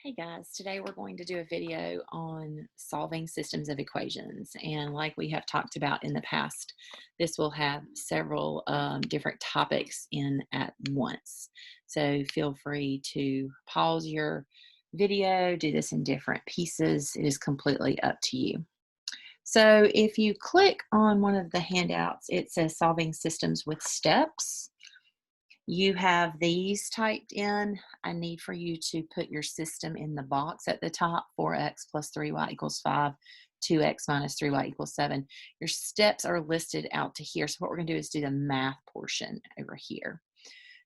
Hey guys, today we're going to do a video on solving systems of equations. And like we have talked about in the past, this will have several different topics in at once. So feel free to pause your video, do this in different pieces. It is completely up to you. So if you click on one of the handouts, it says solving systems with steps. You have these typed in. I need for you to put your system in the box at the top: 4x plus 3y equals 5, 2x minus 3y equals 7. Your steps are listed out to here. So what we're going to do is do the math portion over here.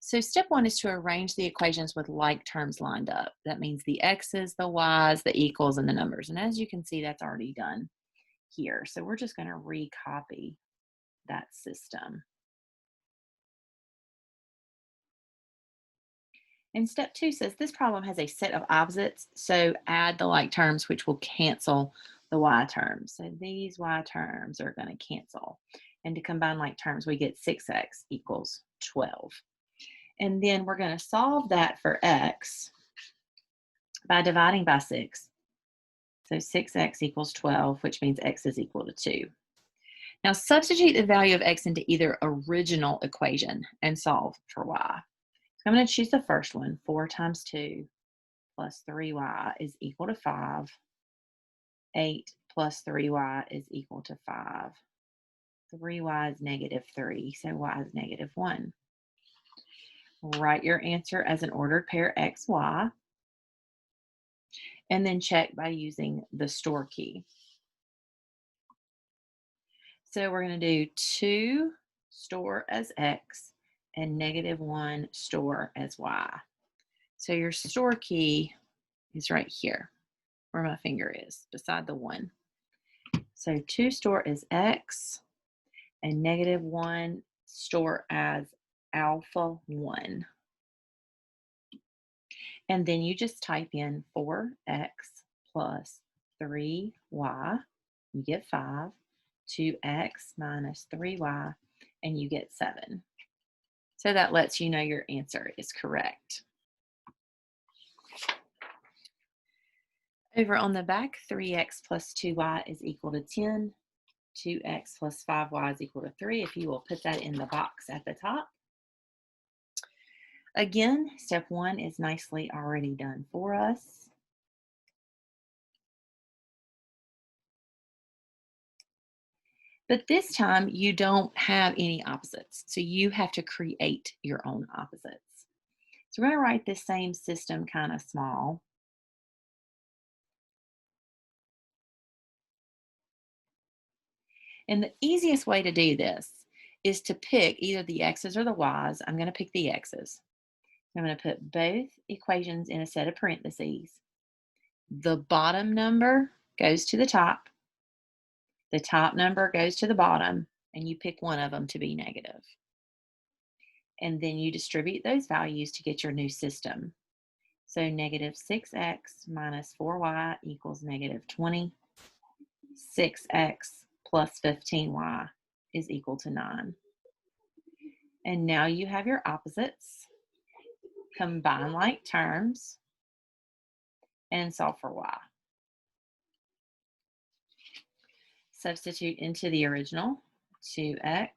So step one is to arrange the equations with like terms lined up. That means the x's, the y's, the equals, and the numbers. And as you can see, that's already done here. So we're just going to recopy that system. And step two says this problem has a set of opposites, so add the like terms, which will cancel the y terms. So these y terms are going to cancel. And to combine like terms, we get 6x equals 12. And then we're going to solve that for x by dividing by 6. So 6x equals 12, which means x is equal to 2. Now substitute the value of x into either original equation and solve for y. I'm going to choose the first one. 4 times 2 plus 3y is equal to 5. 8 plus 3y is equal to 5. 3y is negative 3, so y is negative 1. Write your answer as an ordered pair x, y, and then check by using the store key. So we're going to do 2 store as x and negative 1 store as y. So your store key is right here, where my finger is, beside the 1. So 2 store as x and negative 1 store as alpha 1. And then you just type in 4x plus 3y, you get 5, 2x minus 3y, and you get 7. So that lets you know your answer is correct. Over on the back, 3x plus 2y is equal to 10. 2x plus 5y is equal to 3. If you will put that in the box at the top. Again, step one is nicely already done for us. But this time you don't have any opposites, so you have to create your own opposites. So we're going to write this same system kind of small. And the easiest way to do this is to pick either the x's or the y's. I'm going to pick the x's. I'm going to put both equations in a set of parentheses. The bottom number goes to the top number goes to the bottom, and you pick one of them to be negative. And then you distribute those values to get your new system. So negative 6x minus 4y equals negative 20. 6x plus 15y is equal to 9. And now you have your opposites. Combine like terms and solve for y. Substitute into the original. 2x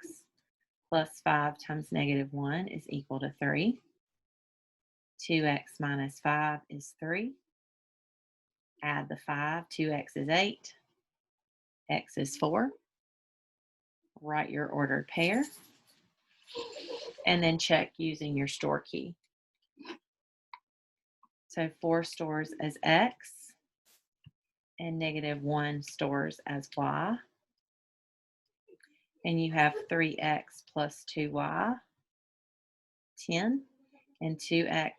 plus 5 times negative 1 is equal to 3. 2x minus 5 is 3. Add the 5. 2x is 8. X is 4. Write your ordered pair. And then check using your store key. So 4 stores as x and negative 1 stores as y. And you have 3x plus 2y, 10, and 2x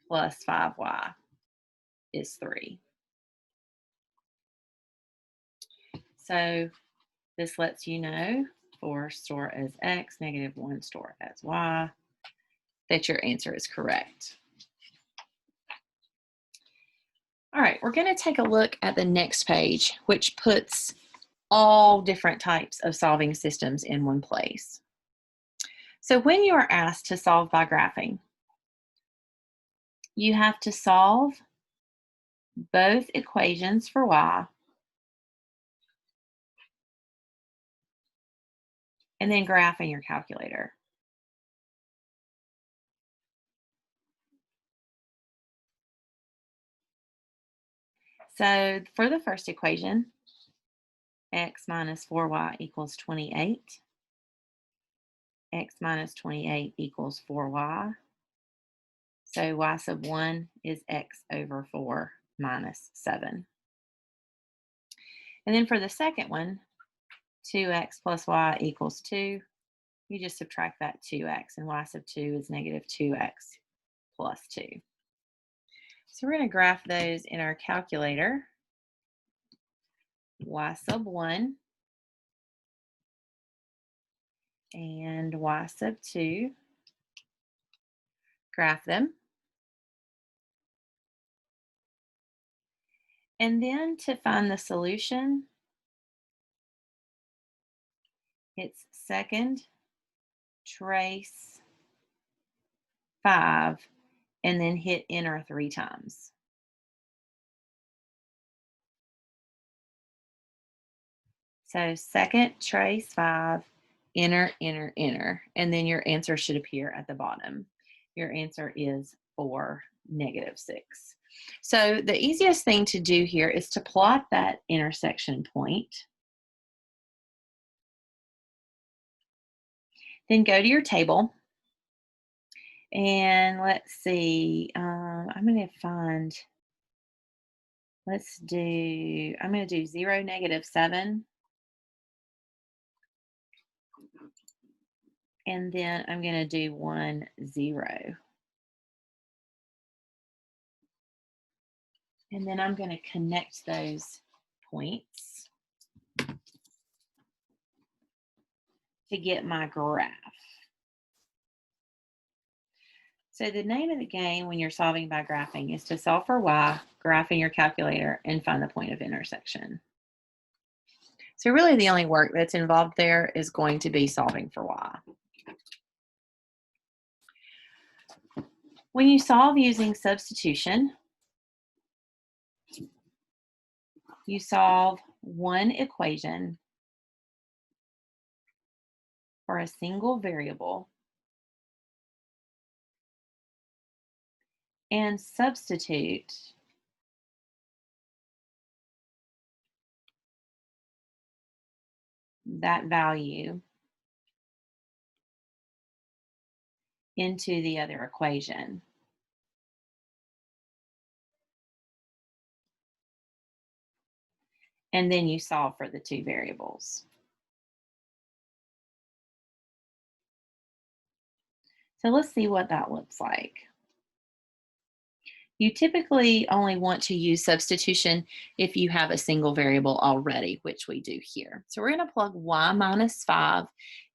plus 5y is 3. So this lets you know 4 store as x, negative 1 store as y, that your answer is correct. All right, we're going to take a look at the next page, which puts all different types of solving systems in one place. So when you are asked to solve by graphing, You have to solve both equations for y, and then graph in your calculator. So for the first equation, x minus 4y equals 28. X minus 28 equals 4y. So y sub 1 is x over 4 minus 7. And then for the second one, 2x plus y equals 2. You just subtract that 2x, and y sub 2 is negative 2x plus 2. So we're going to graph those in our calculator. Y sub 1 and y sub 2. Graph them. And then to find the solution, it's second trace 5 and then hit enter 3 times. So second trace 5, enter, enter, enter, and then your answer should appear at the bottom. Your answer is 4, negative 6. So the easiest thing to do here is to plot that intersection point. Then go to your table. And let's see, I'm going to find, I'm going to do 0, negative 7. And then I'm going to do 1, 0. And then I'm going to connect those points to get my graph. So the name of the game when you're solving by graphing is to solve for y, graph in your calculator, and find the point of intersection. So really the only work that's involved there is going to be solving for y. When you solve using substitution, you solve one equation for a single variable and substitute that value into the other equation. And then you solve for the two variables. So let's see what that looks like. You typically only want to use substitution if you have a single variable already, which we do here. So we're going to plug y minus 5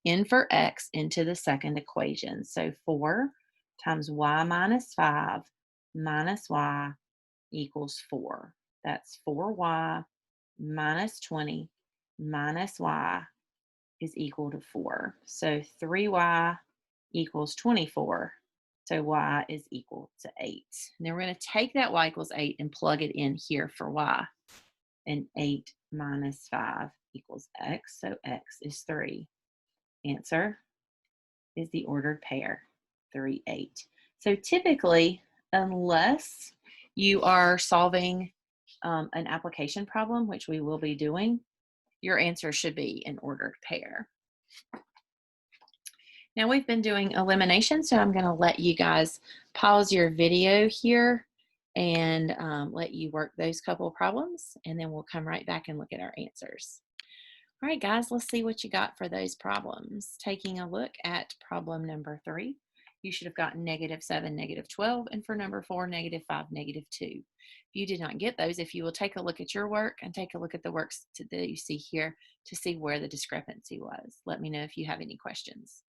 in for x into the second equation. So 4 times y minus 5 minus y equals 4. That's 4y minus 20 minus y is equal to 4. So 3y equals 24. So y is equal to 8. And then we're going to take that y equals 8 and plug it in here for y. And 8 minus 5 equals x. So x is 3. Answer is the ordered pair, 3, 8. So typically, unless you are solving an application problem, which we will be doing, your answer should be an ordered pair. Now we've been doing elimination, so I'm going to let you guys pause your video here and let you work those couple of problems, and then we'll come right back and look at our answers. All right, guys, let's see what you got for those problems. Taking a look at problem number 3, you should have gotten negative 7, negative 12, and for number 4, negative 5, negative 2. If you did not get those, if you will take a look at your work and take a look at the works that you see here to see where the discrepancy was. Let me know if you have any questions.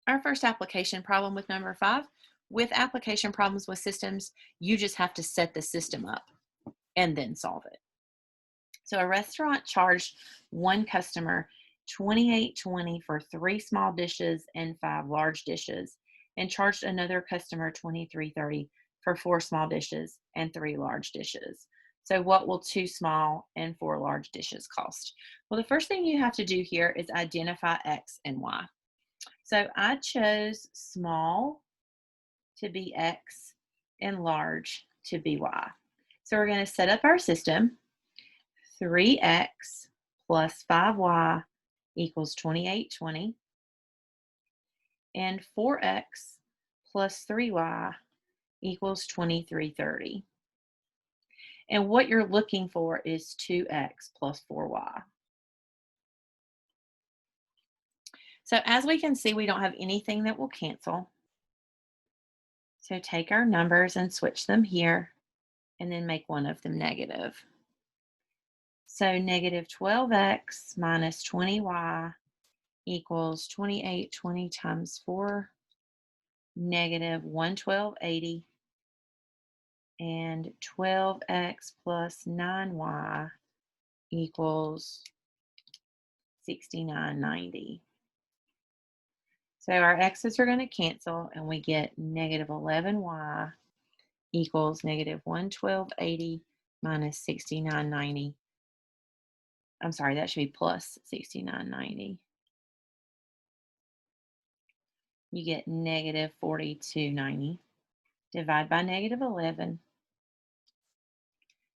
Our first application problem with number 5, with application problems with systems, you just have to set the system up and then solve it. So a restaurant charged one customer $28.20 for 3 small dishes and 5 large dishes, and charged another customer $23.30 for 4 small dishes and 3 large dishes. So what will 2 small and 4 large dishes cost? Well, the first thing you have to do here is identify X and Y. So I chose small to be X and large to be Y. So we're going to set up our system. 3X plus 5Y equals 2820. And 4X plus 3Y equals 2330. And what you're looking for is 2X plus 4Y. So as we can see, we don't have anything that will cancel. So take our numbers and switch them here, and then make one of them negative. So negative 12X minus 20Y equals 2820 times 4, negative 11280, and 12X plus 9Y equals 6990. So our x's are going to cancel, and we get negative 11y equals negative 11280 minus 6990. I'm sorry, that should be plus 6990. You get negative 4290. Divide by negative 11,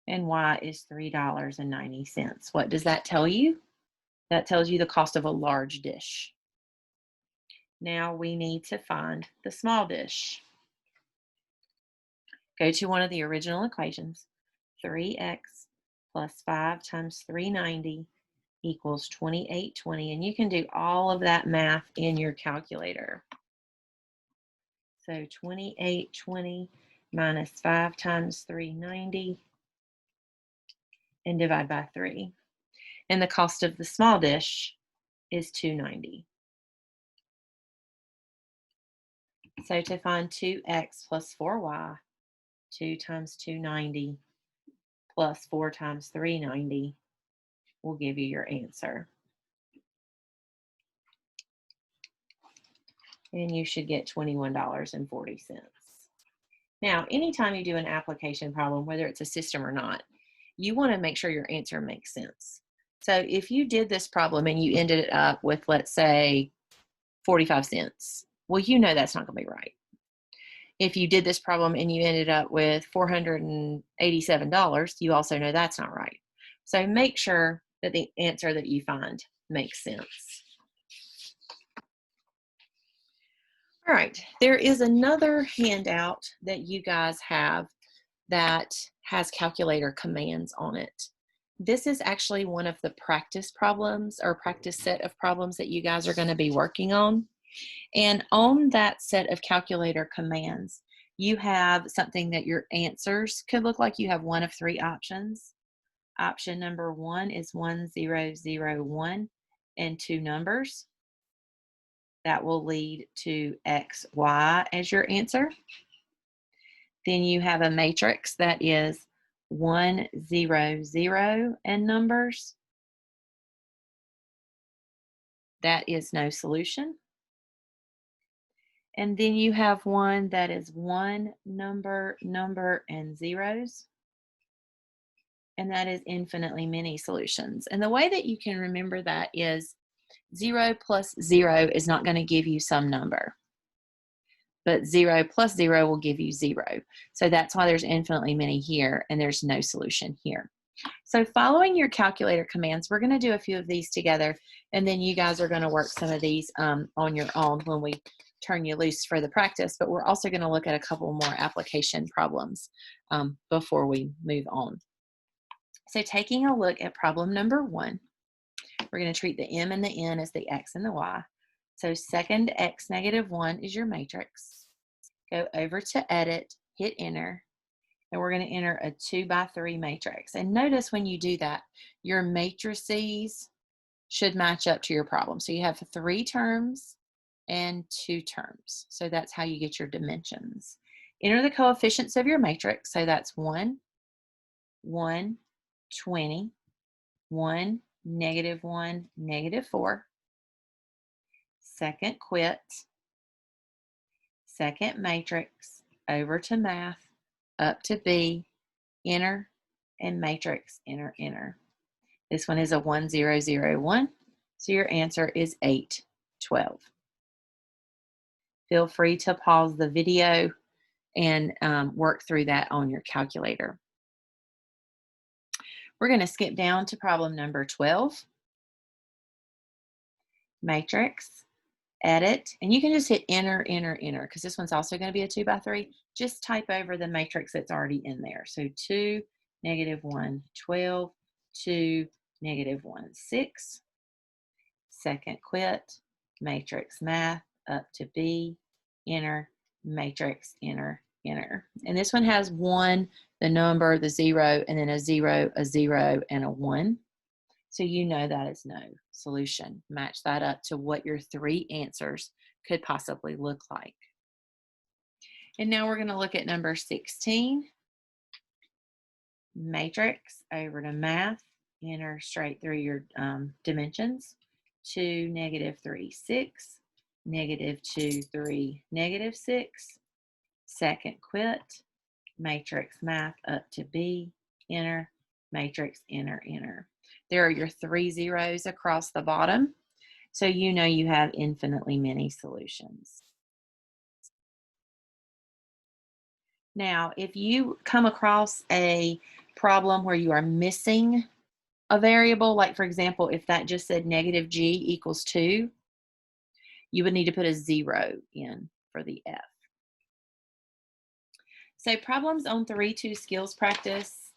and y is $3.90. What does that tell you? That tells you the cost of a large dish. Now we need to find the small dish. Go to one of the original equations. 3x plus 5 times 390 equals 2820. And you can do all of that math in your calculator. So 2820 minus 5 times 390 and divide by 3. And the cost of the small dish is $2.90. So to find 2x plus 4y, 2 times 290 plus 4 times 390 will give you your answer. And you should get $21.40. Now, anytime you do an application problem, whether it's a system or not, you want to make sure your answer makes sense. So if you did this problem and you ended it up with, let's say, 45 cents, well, you know that's not going to be right. If you did this problem and you ended up with $487, you also know that's not right. So make sure that the answer that you find makes sense. All right, there is another handout that you guys have that has calculator commands on it. This is actually one of the practice problems or practice set of problems that you guys are going to be working on. And on that set of calculator commands, you have something that your answers could look like. You have one of 3 options. Option number 1 is 1001 and 2 numbers. That will lead to X, Y as your answer. Then you have a matrix that is 1, 0, 0 and numbers. That is no solution. And then you have one that is 1, number, number, and zeros. And that is infinitely many solutions. And the way that you can remember that is 0 plus 0 is not going to give you some number. But 0 plus 0 will give you 0. So that's why there's infinitely many here and there's no solution here. So following your calculator commands, we're going to do a few of these together, and then you guys are going to work some of these on your own when we turn you loose for the practice, but we're also going to look at a couple more application problems before we move on. So taking a look at problem number 1, we're going to treat the m and the n as the x and the y. So second x negative 1 is your matrix. Go over to edit, hit enter, and we're going to enter a 2 by 3 matrix. And notice when you do that, your matrices should match up to your problem. So you have 3 terms and 2 terms. So that's how you get your dimensions. Enter the coefficients of your matrix. So that's 1, 1, 20, 1, negative 1, negative 4. Second quit. Second matrix, over to math, up to B, enter, and matrix, enter, enter. This one is a 1001, so your answer is 812. Feel free to pause the video and work through that on your calculator. We're going to skip down to problem number 12. Matrix, edit, and you can just hit enter, enter, enter, because this one's also going to be a 2 by 3. Just type over the matrix that's already in there. So 2, -1, 12, 2, -1, 6. Second quit, matrix math, up to B, enter, matrix, enter, enter. And this one has 1, the number, the 0, and then a 0, a 0, and a 1. So you know that is no solution. Match that up to what your 3 answers could possibly look like. And now we're going to look at number 16. Matrix, over to math, enter straight through your dimensions. 2, -3, 6, -2, 3, -6. Second quit, matrix math, up to B, enter, matrix, enter, enter. There are your 3 zeros across the bottom, so you know you have infinitely many solutions. Now, if you come across a problem where you are missing a variable, like for example, if that just said -g = 2, you would need to put a 0 in for the F. So problems on 3-2 skills practice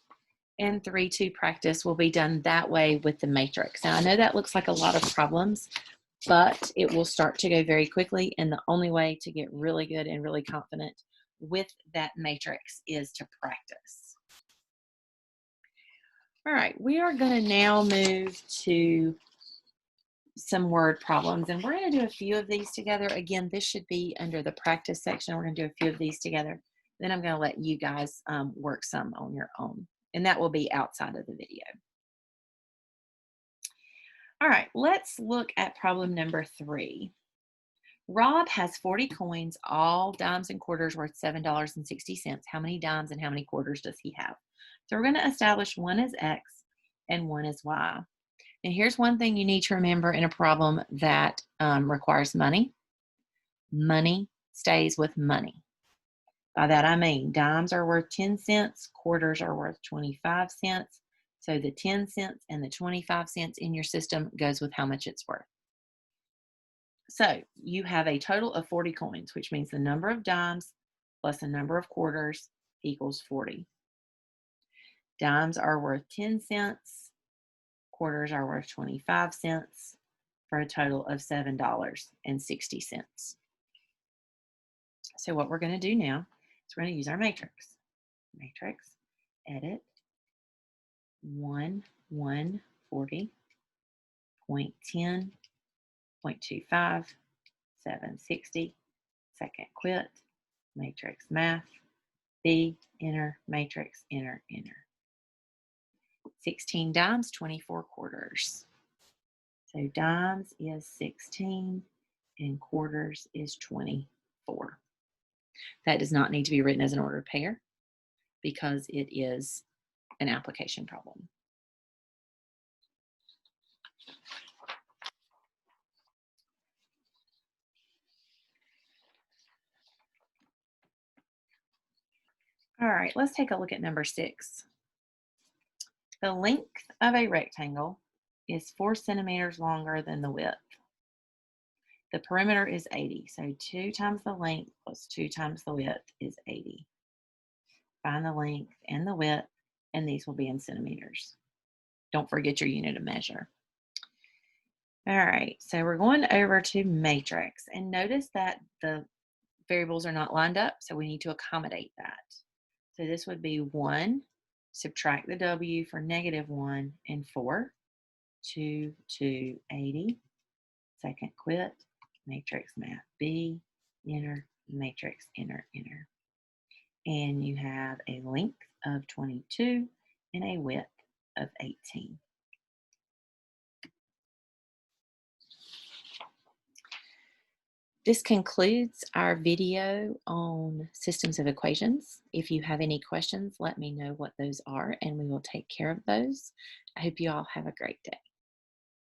and 3-2 practice will be done that way with the matrix. Now, I know that looks like a lot of problems, but it will start to go very quickly, and the only way to get really good and really confident with that matrix is to practice. All right, we are going to now move to some word problems, and we're going to do a few of these together. Again, this should be under the practice section. We're going to do a few of these together. Then I'm going to let you guys work some on your own, and that will be outside of the video. All right, let's look at problem number 3. Rob has 40 coins, all dimes and quarters, worth $7.60. How many dimes and how many quarters does he have? So we're going to establish one is X and one is Y. And here's one thing you need to remember in a problem that requires money. Money stays with money. By that I mean dimes are worth 10 cents, quarters are worth 25 cents. So the 10 cents and the 25 cents in your system goes with how much it's worth. So you have a total of 40 coins, which means the number of dimes plus the number of quarters equals 40. Dimes are worth 10 cents, quarters are worth 25 cents, for a total of $7.60. So what we're going to do now is we're going to use our matrix. Matrix, edit, 1, 1, 40, 0.10, 0.25, 760, second quit, matrix math, B, enter, matrix, enter, enter. 16 dimes, 24 quarters. So dimes is 16 and quarters is 24. That does not need to be written as an ordered pair because it is an application problem. All right, let's take a look at number 6. The length of a rectangle is 4 centimeters longer than the width. The perimeter is 80, so 2 times the length plus 2 times the width is 80. Find the length and the width, and these will be in centimeters. Don't forget your unit of measure. All right, so we're going over to matrix, and notice that the variables are not lined up, so we need to accommodate that. So this would be 1, subtract the W for -1 and 4, 2, 2, 80, second quit, matrix math B, enter, matrix, enter, enter. And you have a length of 22 and a width of 18. This concludes our video on systems of equations. If you have any questions, let me know what those are and we will take care of those. I hope you all have a great day.